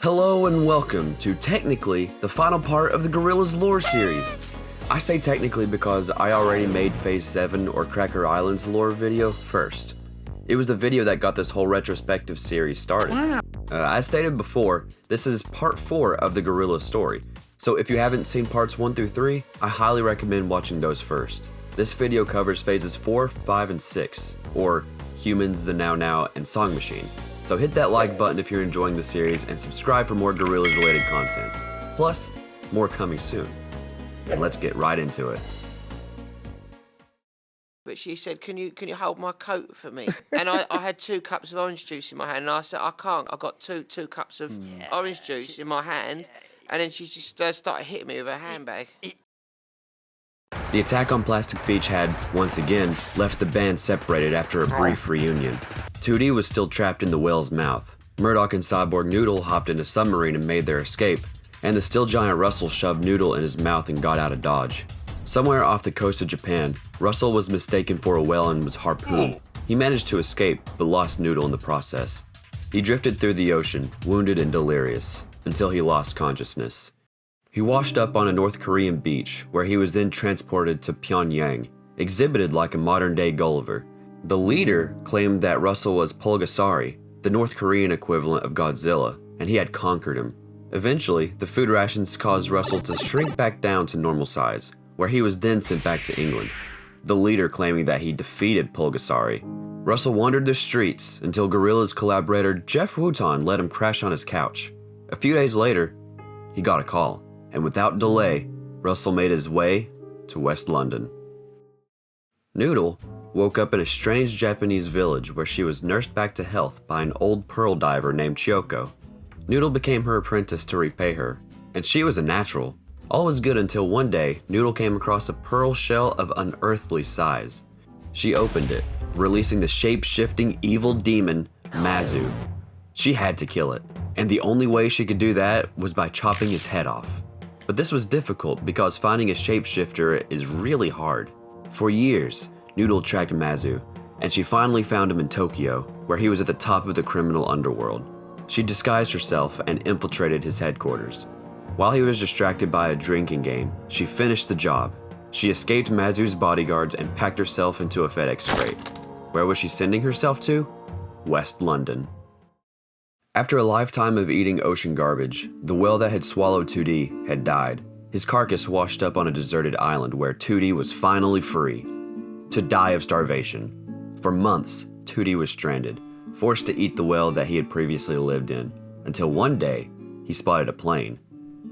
Hello and welcome to technically the final part of the Gorillaz lore series. I say technically because I already made Phase 7 or Cracker Island's lore video first. It was the video that got this whole retrospective series started. As stated before, this is part 4 of the Gorillaz story, so if you haven't seen parts 1 through 3, I highly recommend watching those first. This video covers phases 4, 5, and 6, or Humanz, the Now Now, and Song Machine. So hit that like button if you're enjoying the series and subscribe for more Gorillaz related content. Plus, more coming soon. And let's get right into it. But she said, can you hold my coat for me? And I had 2 cups of orange juice in my hand, and I said, I can't. I've got two cups of orange juice in my hand. And then she just started hitting me with her handbag. The attack on Plastic Beach had, once again, left the band separated after a brief reunion. 2D was still trapped in the whale's mouth. Murdoc and Cyborg Noodle hopped in a submarine and made their escape, and the still giant Russell shoved Noodle in his mouth and got out of Dodge. Somewhere off the coast of Japan, Russell was mistaken for a whale and was harpooned. He managed to escape, but lost Noodle in the process. He drifted through the ocean, wounded and delirious, until he lost consciousness. He washed up on a North Korean beach, where he was then transported to Pyongyang, exhibited like a modern-day Gulliver. The leader claimed that Russell was Pulgasari, the North Korean equivalent of Godzilla, and he had conquered him. Eventually, the food rations caused Russell to shrink back down to normal size, where he was then sent back to England, the leader claiming that he defeated Pulgasari. Russell wandered the streets until Gorillaz collaborator Jeff Wooton let him crash on his couch. A few days later, he got a call, and without delay, Russell made his way to West London. Noodle woke up in a strange Japanese village where she was nursed back to health by an old pearl diver named Chioko. Noodle became her apprentice to repay her, and she was a natural. All was good until one day, Noodle came across a pearl shell of unearthly size. She opened it, releasing the shape-shifting evil demon, Mazu. She had to kill it, and the only way she could do that was by chopping his head off. But this was difficult because finding a shapeshifter is really hard. For years, Noodle tracked Mazu, and she finally found him in Tokyo, where he was at the top of the criminal underworld. She disguised herself and infiltrated his headquarters. While he was distracted by a drinking game, she finished the job. She escaped Mazu's bodyguards and packed herself into a FedEx freight. Where was she sending herself to? West London. After a lifetime of eating ocean garbage, the whale that had swallowed 2D had died. His carcass washed up on a deserted island where 2D was finally free to die of starvation. For months, 2D was stranded, forced to eat the whale that he had previously lived in, until one day, he spotted a plane.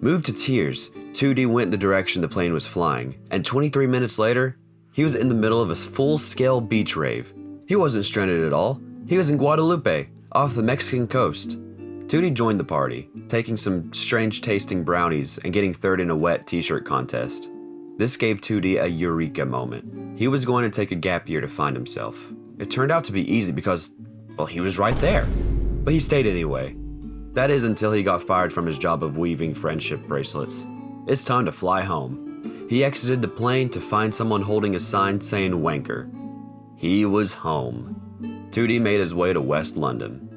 Moved to tears, 2D went the direction the plane was flying, and 23 minutes later, he was in the middle of a full-scale beach rave. He wasn't stranded at all. He was in Guadalupe, off the Mexican coast. 2D joined the party, taking some strange-tasting brownies and getting third in a wet t-shirt contest. This gave 2D a eureka moment. He was going to take a gap year to find himself. It turned out to be easy because, well, he was right there. But he stayed anyway. That is until he got fired from his job of weaving friendship bracelets. It's time to fly home. He exited the plane to find someone holding a sign saying wanker. He was home. 2D made his way to West London.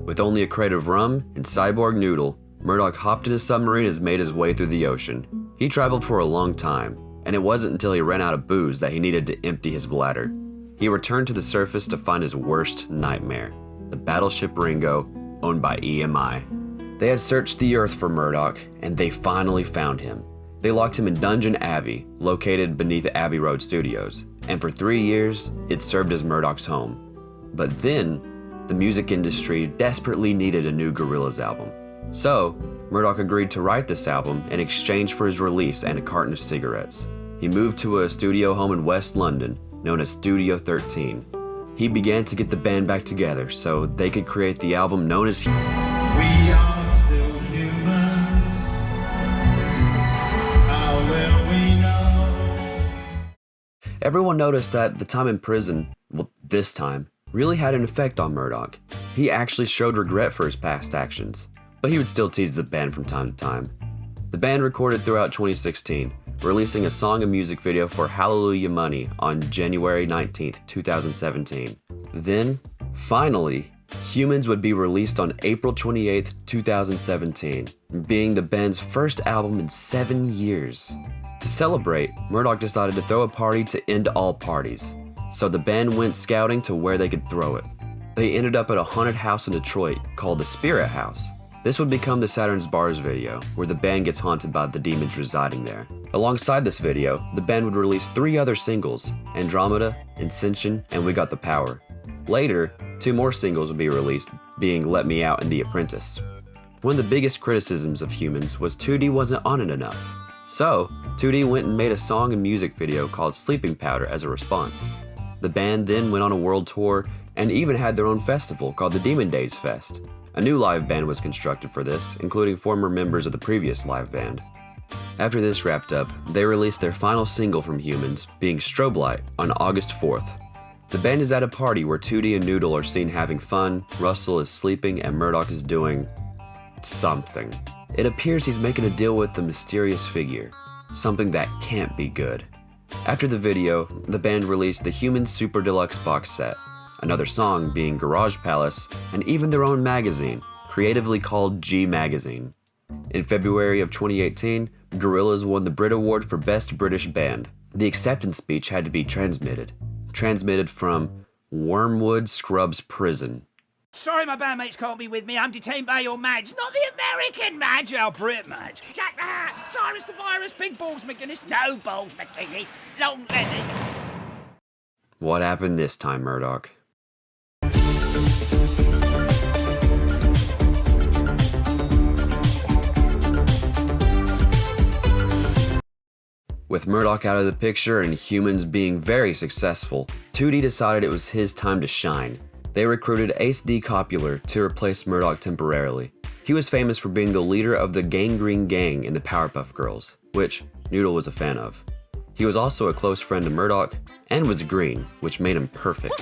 With only a crate of rum and Cyborg Noodle, Murdoc hopped in a submarine and made his way through the ocean. He traveled for a long time, and it wasn't until he ran out of booze that he needed to empty his bladder. He returned to the surface to find his worst nightmare, the battleship Ringo, owned by EMI. They had searched the earth for Murdoc, and they finally found him. They locked him in Dungeon Abbey, located beneath the Abbey Road Studios, and for 3 years, it served as Murdoc's home. But then, the music industry desperately needed a new Gorillaz album. So, Murdoc agreed to write this album in exchange for his release and a carton of cigarettes. He moved to a studio home in West London, known as Studio 13. He began to get the band back together so they could create the album known as We are still humans. How will we know? Everyone noticed that the time in prison, well, this time, really had an effect on Murdoc. He actually showed regret for his past actions, but he would still tease the band from time to time. The band recorded throughout 2016, releasing a song and music video for Hallelujah Money on January 19th, 2017. Then, finally, Humanz would be released on April 28, 2017, being the band's first album in 7 years. To celebrate, Murdoc decided to throw a party to end all parties, so the band went scouting to where they could throw it. They ended up at a haunted house in Detroit called the Spirit House. This would become the Saturn's Bars video, where the band gets haunted by the demons residing there. Alongside this video, the band would release 3 other singles, Andromeda, Ascension, and We Got the Power. Later, 2 more singles would be released, being Let Me Out and The Apprentice. One of the biggest criticisms of Humanz was 2D wasn't on it enough. So, 2D went and made a song and music video called Sleeping Powder as a response. The band then went on a world tour and even had their own festival called the Demon Days Fest. A new live band was constructed for this, including former members of the previous live band. After this wrapped up, they released their final single from Humanz, being Strobe Light, on August 4th. The band is at a party where 2D and Noodle are seen having fun, Russell is sleeping, and Murdoc is doing something. It appears he's making a deal with the mysterious figure, something that can't be good. After the video, the band released the Humanz Super Deluxe box set, another song being Garage Palace, and even their own magazine, creatively called G Magazine. In February of 2018, Gorillaz won the Brit Award for Best British Band. The acceptance speech had to be transmitted from Wormwood Scrubs Prison. Sorry my bandmates can't be with me. I'm detained by your Madge. Not the American Madge, our Brit Madge. Jack the Hat, Cyrus the Virus, Big Balls McGuinness, No Balls McKinney, Long Lenny. What happened this time, Murdoc? With Murdoc out of the picture and Humanz being very successful, 2D decided it was his time to shine. They recruited Ace D. Coppola to replace Murdoc temporarily. He was famous for being the leader of the Gangrene Gang in the Powerpuff Girls, which Noodle was a fan of. He was also a close friend to Murdoc, and was green, which made him perfect.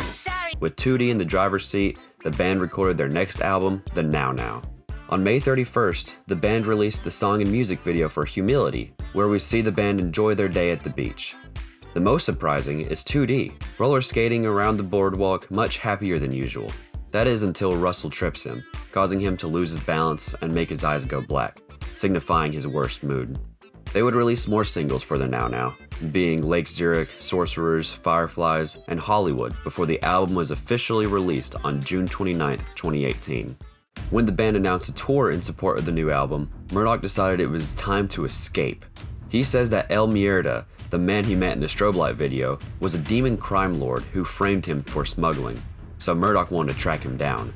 With 2D in the driver's seat, the band recorded their next album, The Now Now. On May 31st, the band released the song and music video for Humility, where we see the band enjoy their day at the beach. The most surprising is 2D, roller skating around the boardwalk much happier than usual. That is until Russell trips him, causing him to lose his balance and make his eyes go black, signifying his worst mood. They would release more singles for the Now Now, being Lake Zurich, Sorcerers, Fireflies, and Hollywood before the album was officially released on June 29, 2018. When the band announced a tour in support of the new album, Murdoc decided it was time to escape. He says that El Mierda, the man he met in the Strobe Light video, was a demon crime lord who framed him for smuggling, so Murdoc wanted to track him down.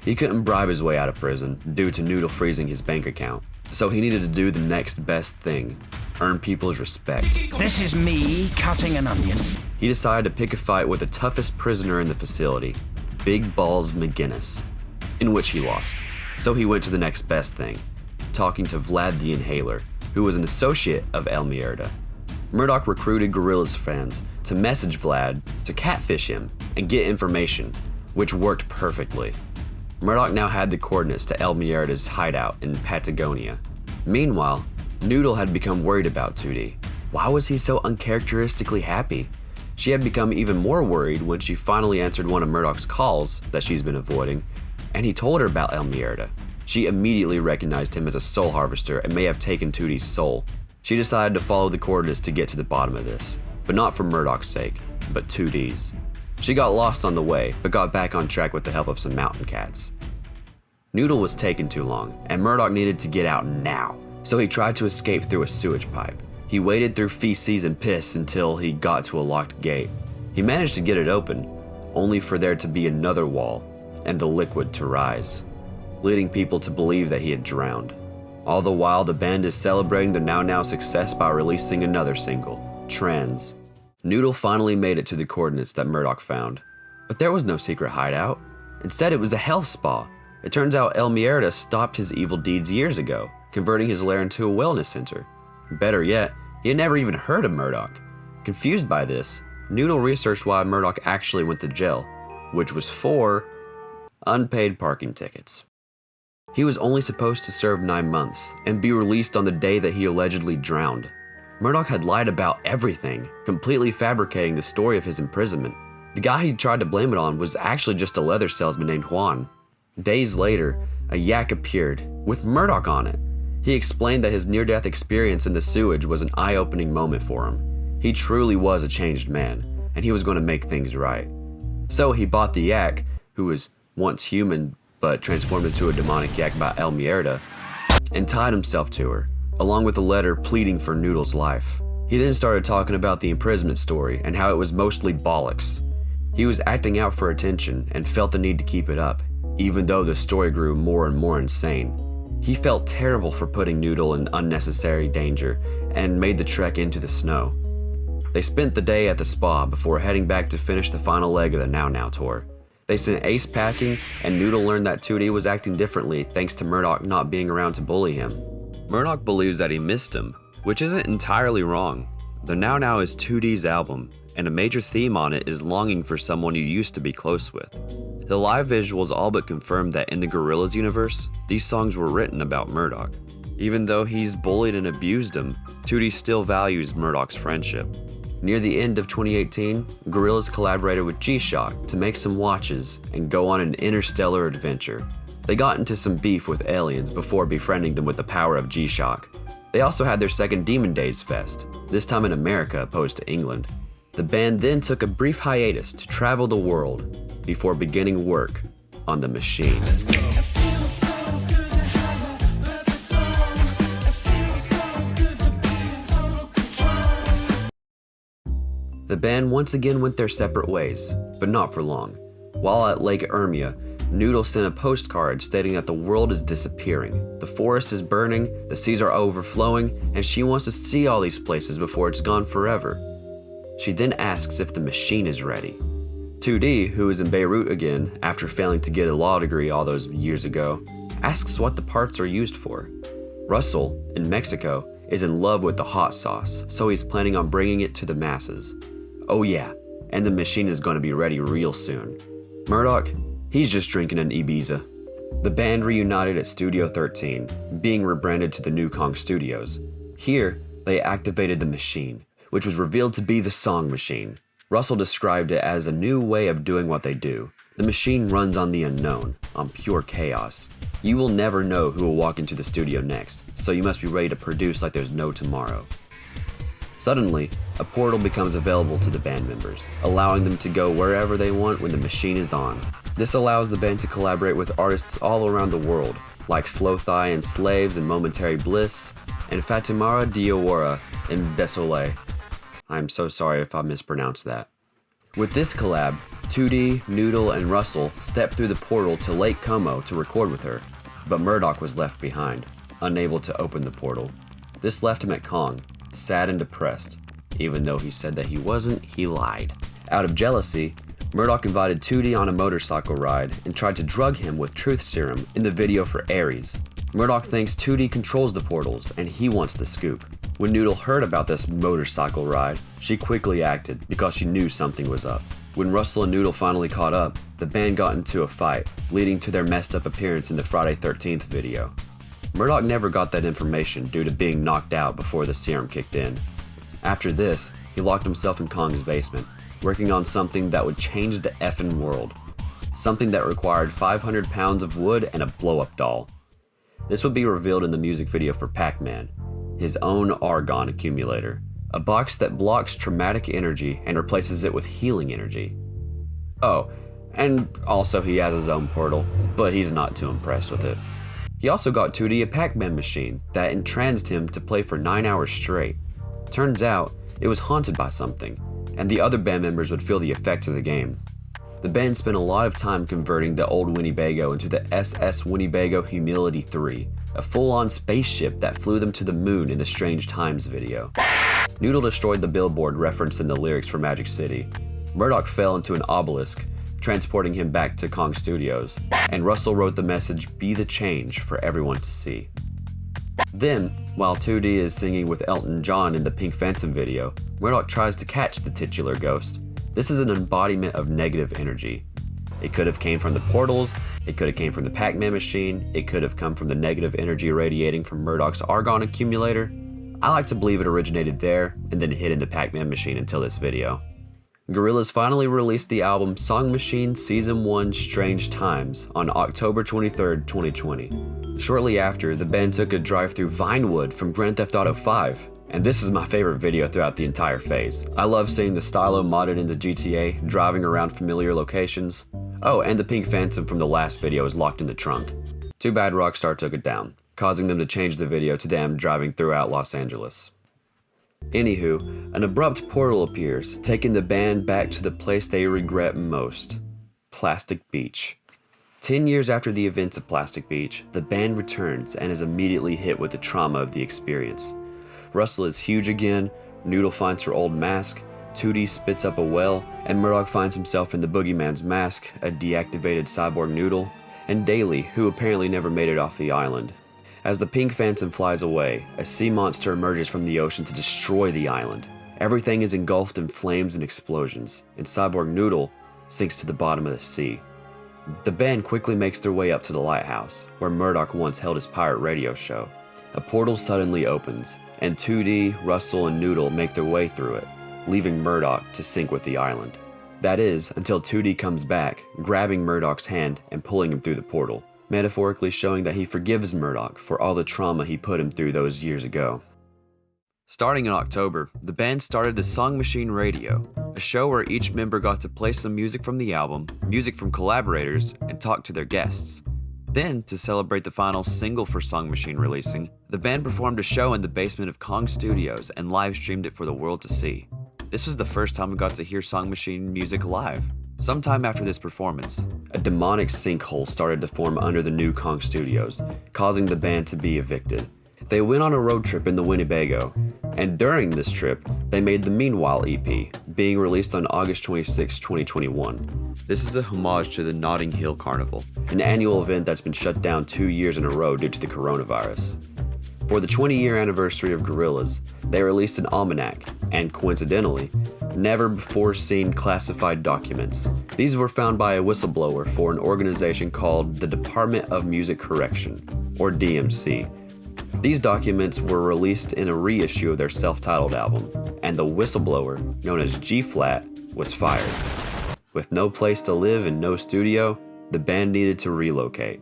He couldn't bribe his way out of prison due to Noodle freezing his bank account, so he needed to do the next best thing, earn people's respect. This is me cutting an onion. He decided to pick a fight with the toughest prisoner in the facility, Big Balls McGuinness, in which he lost. So he went to the next best thing, talking to Vlad the Inhaler, who was an associate of El Mierda. Murdoc recruited Gorillaz fans to message Vlad to catfish him and get information, which worked perfectly. Murdoc now had the coordinates to El Mierda's hideout in Patagonia. Meanwhile, Noodle had become worried about 2D. Why was he so uncharacteristically happy? She had become even more worried when she finally answered one of Murdoc's calls that she's been avoiding, and he told her about El Mierda. She immediately recognized him as a soul harvester and may have taken 2D's soul. She decided to follow the coordinates to get to the bottom of this, but not for Murdoc's sake, but 2D's. She got lost on the way, but got back on track with the help of some mountain cats. Noodle was taking too long, and Murdoc needed to get out now, so he tried to escape through a sewage pipe. He waded through feces and piss until he got to a locked gate. He managed to get it open, only for there to be another wall, and the liquid to rise, leading people to believe that he had drowned. All the while, the band is celebrating the Now Now success by releasing another single, Trans. Noodle finally made it to the coordinates that Murdoc found, but there was no secret hideout. Instead, it was a health spa. It turns out El Mierda stopped his evil deeds years ago, converting his lair into a wellness center. Better yet, he had never even heard of Murdoc. Confused by this, Noodle researched why Murdoc actually went to jail, which was for unpaid parking tickets. He was only supposed to serve 9 months and be released on the day that he allegedly drowned. Murdoc had lied about everything, completely fabricating the story of his imprisonment. The guy he tried to blame it on was actually just a leather salesman named Juan. Days later, a yak appeared, with Murdoc on it. He explained that his near-death experience in the sewage was an eye-opening moment for him. He truly was a changed man, and he was going to make things right. So he bought the yak, who was once human but transformed into a demonic yak by El Mierda, and tied himself to her, along with a letter pleading for Noodle's life. He then started talking about the imprisonment story and how it was mostly bollocks. He was acting out for attention and felt the need to keep it up, even though the story grew more and more insane. He felt terrible for putting Noodle in unnecessary danger and made the trek into the snow. They spent the day at the spa before heading back to finish the final leg of the Now Now tour. They sent Ace packing, and Noodle learned that 2D was acting differently thanks to Murdoc not being around to bully him. Murdoc believes that he missed him, which isn't entirely wrong. The Now Now is 2D's album, and a major theme on it is longing for someone you used to be close with. The live visuals all but confirmed that in the Gorillaz universe, these songs were written about Murdoc. Even though he's bullied and abused him, 2D still values Murdoc's friendship. Near the end of 2018, Gorillaz collaborated with G-Shock to make some watches and go on an interstellar adventure. They got into some beef with aliens before befriending them with the power of G-Shock. They also had their second Demon Days Fest, this time in America opposed to England. The band then took a brief hiatus to travel the world before beginning work on the machine. The band once again went their separate ways, but not for long. While at Lake Ermia, Noodle sent a postcard stating that the world is disappearing, the forest is burning, the seas are overflowing, and she wants to see all these places before it's gone forever. She then asks if the machine is ready. 2D, who is in Beirut again after failing to get a law degree all those years ago, asks what the parts are used for. Russell, in Mexico, is in love with the hot sauce, so he's planning on bringing it to the masses. Oh yeah, and the machine is going to be ready real soon. Murdoc, he's just drinking an Ibiza. The band reunited at Studio 13, being rebranded to the New Kong Studios. Here, they activated the machine, which was revealed to be the Song Machine. Russell described it as a new way of doing what they do. The machine runs on the unknown, on pure chaos. You will never know who will walk into the studio next, so you must be ready to produce like there's no tomorrow. Suddenly, a portal becomes available to the band members, allowing them to go wherever they want when the machine is on. This allows the band to collaborate with artists all around the world, like Slow Thigh and Slaves in Momentary Bliss, and Fatimara Diawara in Désolé. I'm so sorry if I mispronounced that. With this collab, 2D, Noodle, and Russell stepped through the portal to Lake Como to record with her, but Murdoc was left behind, unable to open the portal. This left him at Kong, sad and depressed. Even though he said that he wasn't, he lied. Out of jealousy, Murdoc invited 2D on a motorcycle ride and tried to drug him with truth serum in the video for Ares. Murdoc thinks 2D controls the portals and he wants the scoop. When Noodle heard about this motorcycle ride, she quickly acted because she knew something was up. When Russell and Noodle finally caught up, the band got into a fight, leading to their messed up appearance in the Friday 13th video. Murdoc never got that information due to being knocked out before the serum kicked in. After this, he locked himself in Kong's basement, working on something that would change the effing world. Something that required 500 pounds of wood and a blow-up doll. This would be revealed in the music video for Pac-Man, his own argon accumulator, a box that blocks traumatic energy and replaces it with healing energy. Oh, and also he has his own portal, but he's not too impressed with it. He also got 2D a Pac-Man machine that entranced him to play for 9 hours straight. Turns out, it was haunted by something, and the other band members would feel the effects of the game. The band spent a lot of time converting the old Winnebago into the SS Winnebago Humility 3, a full-on spaceship that flew them to the moon in the Strange Times video. Noodle destroyed the billboard referenced in the lyrics for Magic City. Murdoc fell into an obelisk, transporting him back to Kong Studios, and Russell wrote the message, "Be the change," for everyone to see. Then, while 2D is singing with Elton John in the Pink Phantom video, Murdoc tries to catch the titular ghost. This is an embodiment of negative energy. It could have came from the portals, it could have came from the Pac-Man machine, it could have come from the negative energy radiating from Murdoc's argon accumulator. I like to believe it originated there and then hid in the Pac-Man machine until this video. Gorillaz finally released the album Song Machine Season 1 Strange Times on October 23, 2020. Shortly after, the band took a drive through Vinewood from Grand Theft Auto 5, and this is my favorite video throughout the entire phase. I love seeing the stylo modded into GTA, driving around familiar locations. Oh, and the pink Phantom from the last video is locked in the trunk. Too bad Rockstar took it down, causing them to change the video to them driving throughout Los Angeles. Anywho, an abrupt portal appears, taking the band back to the place they regret most, Plastic Beach. 10 years after the events of Plastic Beach, the band returns and is immediately hit with the trauma of the experience. Russell is huge again, Noodle finds her old mask, Tootie spits up a well, and Murdoc finds himself in the Boogeyman's mask, a deactivated cyborg Noodle, and Daly, who apparently never made it off the island. As the pink Phantom flies away, a sea monster emerges from the ocean to destroy the island. Everything is engulfed in flames and explosions, and cyborg Noodle sinks to the bottom of the sea. The band quickly makes their way up to the lighthouse, where Murdoc once held his pirate radio show. A portal suddenly opens, and 2D, Russell, and Noodle make their way through it, leaving Murdoc to sink with the island. That is, until 2D comes back, grabbing Murdoc's hand and pulling him through the portal, metaphorically showing that he forgives Murdoc for all the trauma he put him through those years ago. Starting in October, the band started the Song Machine Radio, a show where each member got to play some music from the album, music from collaborators, and talk to their guests. Then, to celebrate the final single for Song Machine releasing, the band performed a show in the basement of Kong Studios and live streamed it for the world to see. This was the first time we got to hear Song Machine music live. Sometime after this performance, a demonic sinkhole started to form under the new Kong Studios, causing the band to be evicted. They went on a road trip in the Winnebago, and during this trip, they made the Meanwhile EP, being released on August 26, 2021. This is a homage to the Notting Hill Carnival, an annual event that's been shut down 2 years in a row due to the coronavirus. For the 20-year anniversary of Gorillaz, they released an almanac, and coincidentally, never-before-seen classified documents. These were found by a whistleblower for an organization called the Department of Music Correction, or DMC. These documents were released in a reissue of their self-titled album, and the whistleblower, known as G-Flat, was fired. With no place to live and no studio, the band needed to relocate,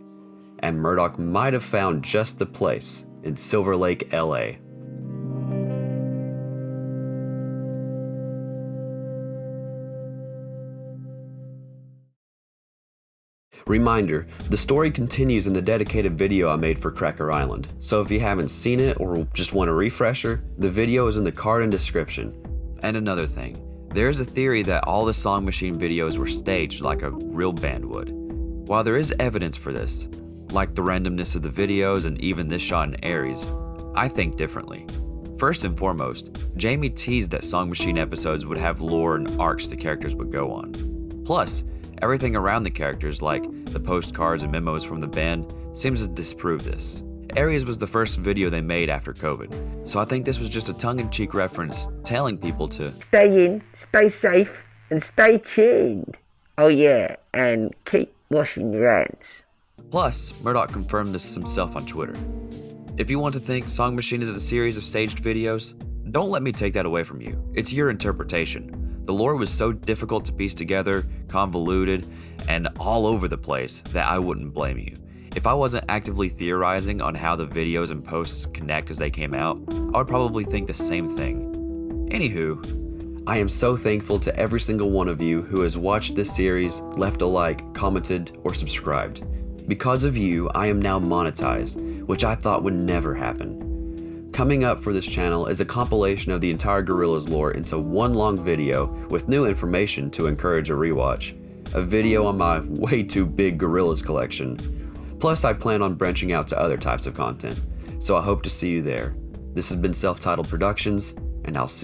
and Murdoc might have found just the place in Silver Lake, LA. Reminder, the story continues in the dedicated video I made for Cracker Island, so if you haven't seen it or just want a refresher, the video is in the card and description. And another thing, there is a theory that all the Song Machine videos were staged like a real band would. While there is evidence for this, like the randomness of the videos and even this shot in Aries, I think differently. First and foremost, Jamie teased that Song Machine episodes would have lore and arcs the characters would go on. Plus, everything around the characters, like the postcards and memos from the band, seems to disprove this. Aries was the first video they made after COVID, so I think this was just a tongue-in-cheek reference telling people to stay in, stay safe, and stay tuned. Oh yeah, and keep washing your hands. Plus, Murdoc confirmed this himself on Twitter. If you want to think Song Machine is a series of staged videos, don't let me take that away from you. It's your interpretation. The lore was so difficult to piece together, convoluted, and all over the place that I wouldn't blame you. If I wasn't actively theorizing on how the videos and posts connect as they came out, I would probably think the same thing. Anywho, I am so thankful to every single one of you who has watched this series, left a like, commented, or subscribed. Because of you, I am now monetized, which I thought would never happen. Coming up for this channel is a compilation of the entire Gorillaz lore into one long video with new information to encourage a rewatch, a video on my way too big Gorillaz collection. Plus, I plan on branching out to other types of content, so I hope to see you there. This has been Self-Titled Productions, and I'll see